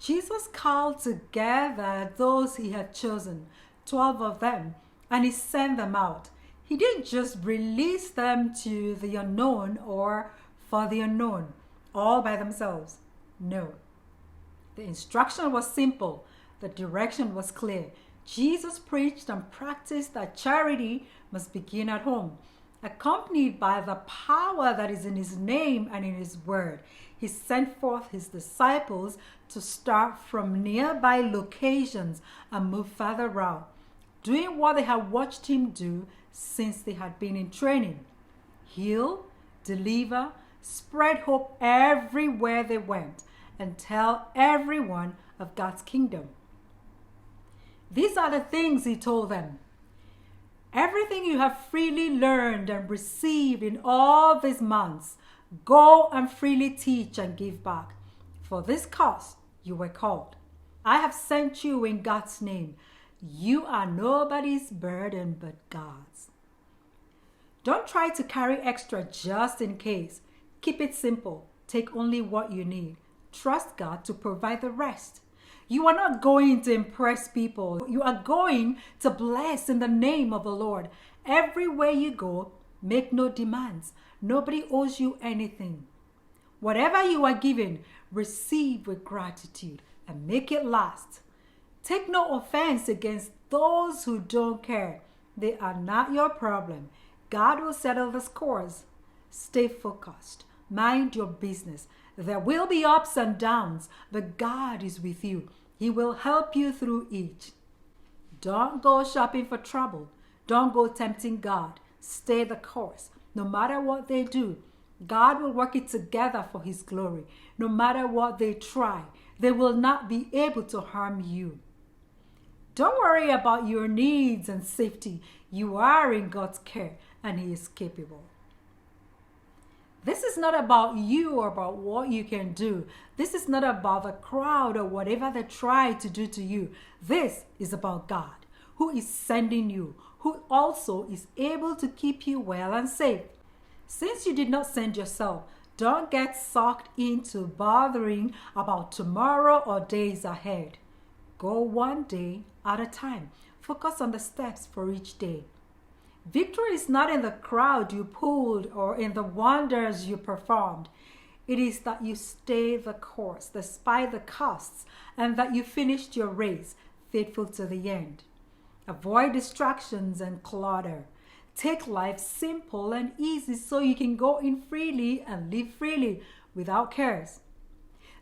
Jesus called together those he had chosen, 12 of them, and he sent them out. He didn't just release them to the unknown or for the unknown, all by themselves. No. The instruction was simple. The direction was clear. Jesus preached and practiced that charity must begin at home, accompanied by the power that is in his name and in his word. He sent forth his disciples to start from nearby locations and move further out, doing what they had watched him do since they had been in training. Heal, deliver, spread hope everywhere they went, and tell everyone of God's kingdom. These are the things he told them. Everything you have freely learned and received in all these months, go and freely teach and give back. For this cause you were called. I have sent you in God's name. You are nobody's burden but God's. Don't try to carry extra just in case. Keep it simple. Take only what you need. Trust God to provide the rest. You are not going to impress people. You are going to bless in the name of the Lord. Everywhere you go, make no demands. Nobody owes you anything. Whatever you are given, receive with gratitude and make it last. Take no offense against those who don't care. They are not your problem. God will settle the scores. Stay focused. Mind your business. There will be ups and downs, but God is with you. He will help you through each. Don't go shopping for trouble. Don't go tempting God. Stay the course. No matter what they do, God will work it together for his glory. No matter what they try, they will not be able to harm you. Don't worry about your needs and safety. You are in God's care and he is capable. This is not about you or about what you can do. This is not about the crowd or whatever they try to do to you. This is about God, who is sending you, who also is able to keep you well and safe. Since you did not send yourself, don't get sucked into bothering about tomorrow or days ahead. Go one day at a time. Focus on the steps for each day. Victory is not in the crowd you pulled or in the wonders you performed. It is that you stay the course despite the costs and that you finished your race faithful to the end. Avoid distractions and clutter. Take life simple and easy so you can go in freely and live freely without cares.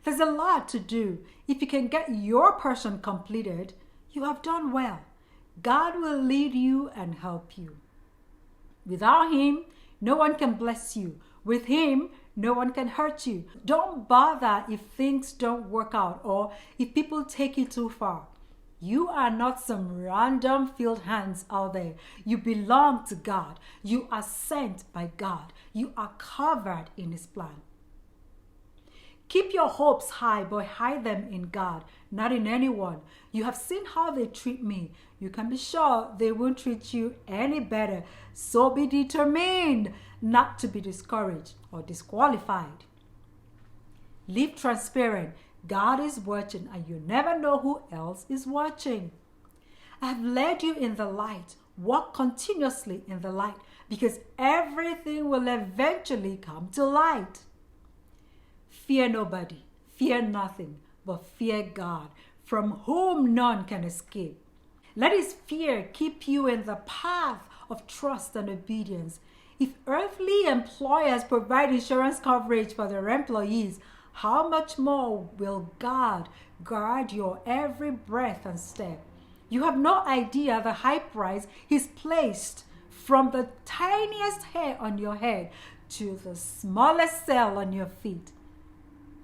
There's a lot to do. If you can get your portion completed, you have done well. God will lead you and help you. Without him, no one can bless you. With him, no one can hurt you. Don't bother if things don't work out or if people take you too far. You are not some random field hands out there. You belong to God. You are sent by God. You are covered in his plan. Keep your hopes high, but hide them in God, not in anyone. You have seen how they treat me. You can be sure they won't treat you any better. So be determined not to be discouraged or disqualified. Live transparent. God is watching, and you never know who else is watching. I have led you in the light. Walk continuously in the light, because everything will eventually come to light. Fear nobody, fear nothing, but fear God, from whom none can escape. Let his fear keep you in the path of trust and obedience. If earthly employers provide insurance coverage for their employees, how much more will God guard your every breath and step? You have no idea the high price he's placed from the tiniest hair on your head to the smallest cell on your feet.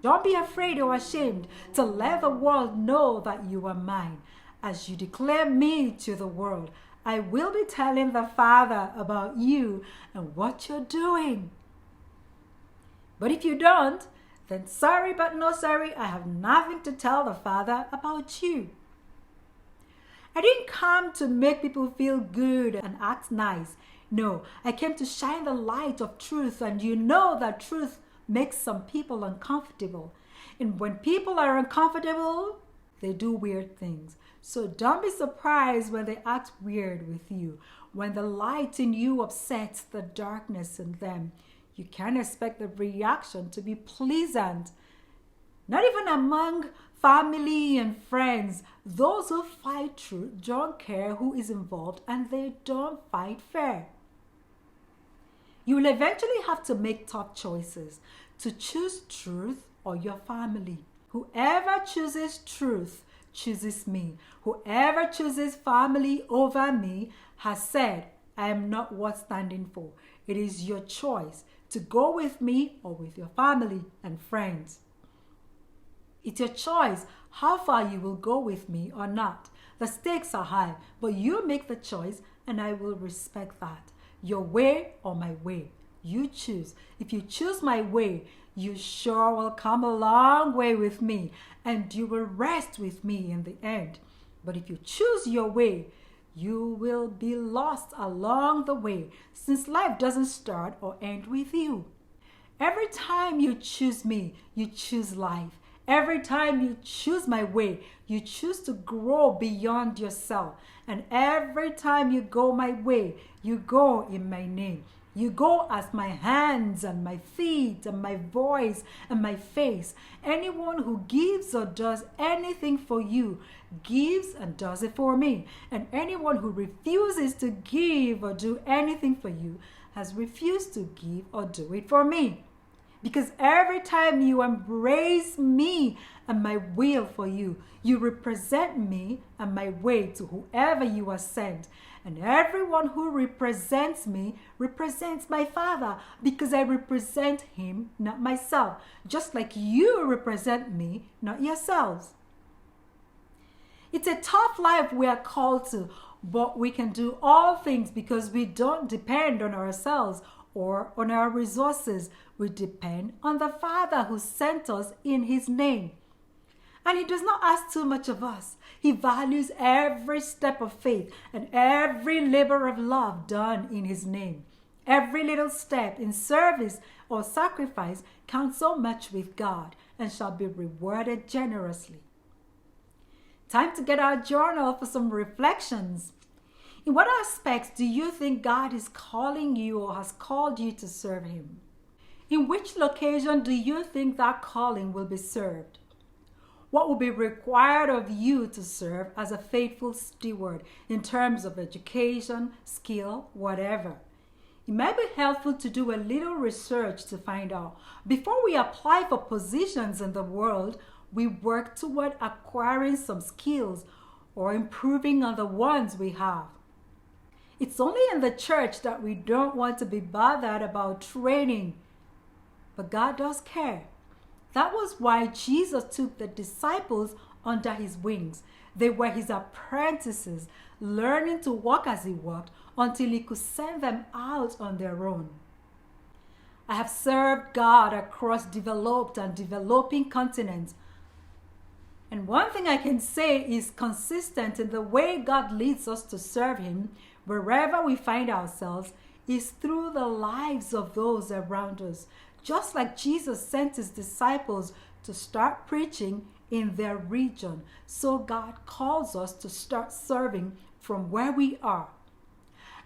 Don't be afraid or ashamed to let the world know that you are mine. As you declare me to the world, I will be telling the Father about you and what you're doing. But if you don't, then sorry but no sorry, I have nothing to tell the Father about you. I didn't come to make people feel good and act nice. No, I came to shine the light of truth, and you know that truth makes some people uncomfortable. And when people are uncomfortable, they do weird things. So don't be surprised when they act weird with you. When the light in you upsets the darkness in them, you can't expect the reaction to be pleasant. Not even among family and friends. Those who fight truth don't care who is involved, and they don't fight fair. You will eventually have to make tough choices to choose truth or your family. Whoever chooses truth chooses me. Whoever chooses family over me has said, I am not worth standing for. It is your choice to go with me or with your family and friends. It's your choice how far you will go with me or not. The stakes are high, but you make the choice and I will respect that. Your way or my way. You choose. If you choose my way, you sure will come a long way with me and you will rest with me in the end. But if you choose your way, you will be lost along the way, since life doesn't start or end with you. Every time you choose me, you choose life. Every time you choose my way, you choose to grow beyond yourself. And every time you go my way, you go in my name. You go as my hands and my feet and my voice and my face. Anyone who gives or does anything for you gives and does it for me. And anyone who refuses to give or do anything for you has refused to give or do it for me. Because every time you embrace me and my will for you, you represent me and my way to whoever you are sent. And everyone who represents me represents my Father, because I represent him, not myself. Just like you represent me, not yourselves. It's a tough life we are called to, but we can do all things because we don't depend on ourselves or on our resources. We depend on the Father who sent us in his name. And he does not ask too much of us. He values every step of faith and every labor of love done in his name. Every little step in service or sacrifice counts so much with God and shall be rewarded generously. Time to get our journal for some reflections. In what aspects do you think God is calling you or has called you to serve him? In which location do you think that calling will be served? What will be required of you to serve as a faithful steward in terms of education, skill, whatever? It might be helpful to do a little research to find out. Before we apply for positions in the world, we work toward acquiring some skills or improving on the ones we have. It's only in the church that we don't want to be bothered about training, but God does care. That was why Jesus took the disciples under his wings. They were his apprentices, learning to walk as he walked until he could send them out on their own. I have served God across developed and developing continents. And one thing I can say is consistent in the way God leads us to serve him wherever we find ourselves is through the lives of those around us. Just like Jesus sent his disciples to start preaching in their region, so God calls us to start serving from where we are.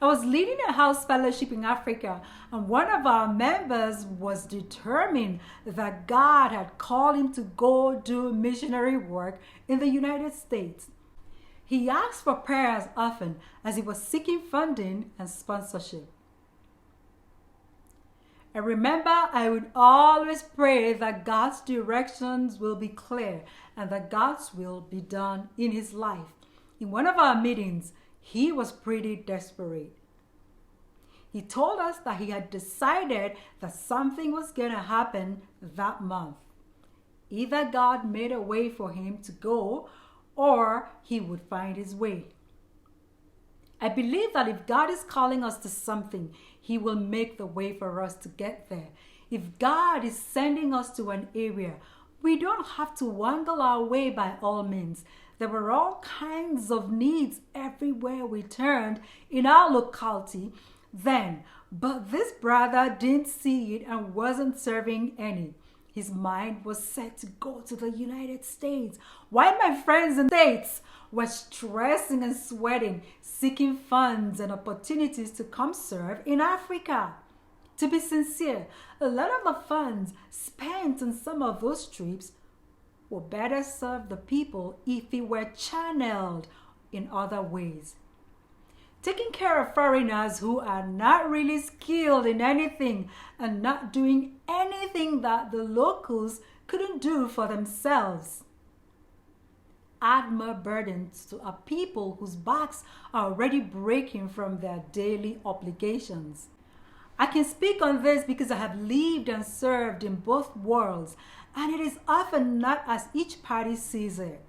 I was leading a house fellowship in Africa, and one of our members was determined that God had called him to go do missionary work in the United States. He asked for prayers often as he was seeking funding and sponsorship. I remember I would always pray that God's directions will be clear and that God's will be done in his life. In one of our meetings, he was pretty desperate. He told us that he had decided that something was going to happen that month. Either God made a way for him to go or he would find his way. I believe that if God is calling us to something, he will make the way for us to get there. If God is sending us to an area, we don't have to wangle our way by all means. There were all kinds of needs everywhere we turned in our locality then, but this brother didn't see it and wasn't serving any. His mind was set to go to the United States, while my friends in the States were stressing and sweating, seeking funds and opportunities to come serve in Africa. To be sincere, a lot of the funds spent on some of those trips will better serve the people if it were channeled in other ways. Taking care of foreigners who are not really skilled in anything and not doing anything that the locals couldn't do for themselves. Add more burdens to a people whose backs are already breaking from their daily obligations. I can speak on this because I have lived and served in both worlds, and it is often not as each party sees it.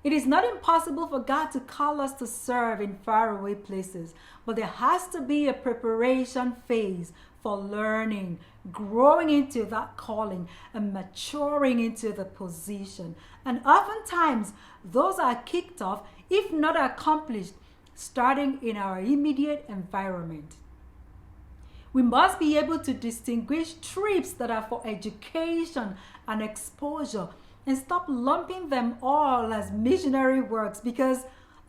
It is not impossible for God to call us to serve in faraway places, but there has to be a preparation phase for learning, growing into that calling, and maturing into the position. And oftentimes, those are kicked off, if not accomplished, starting in our immediate environment. We must be able to distinguish trips that are for education and exposure and stop lumping them all as missionary works, because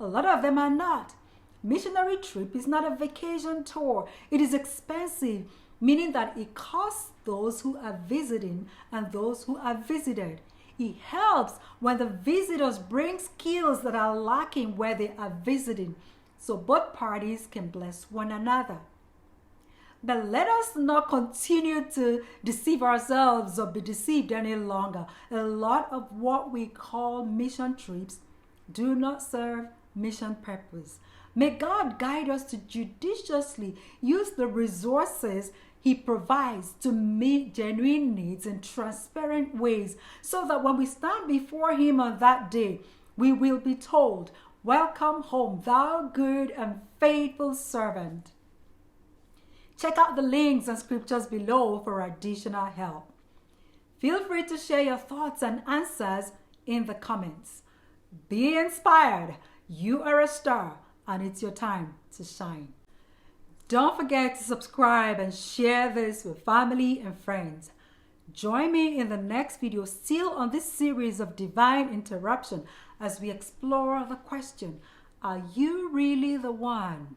a lot of them are not. Missionary trip is not a vacation tour. It is expensive, meaning that it costs those who are visiting and those who are visited. It helps when the visitors bring skills that are lacking where they are visiting, so both parties can bless one another. But let us not continue to deceive ourselves or be deceived any longer. A lot of what we call mission trips do not serve mission purpose. May God guide us to judiciously use the resources He provides to meet genuine needs in transparent ways, so that when we stand before Him on that day, we will be told, "Welcome home, thou good and faithful servant." Check out the links and scriptures below for additional help. Feel free to share your thoughts and answers in the comments. Be inspired. You are a star, and it's your time to shine. Don't forget to subscribe and share this with family and friends. Join me in the next video, still on this series of divine interruption, as we explore the question, are you really the one?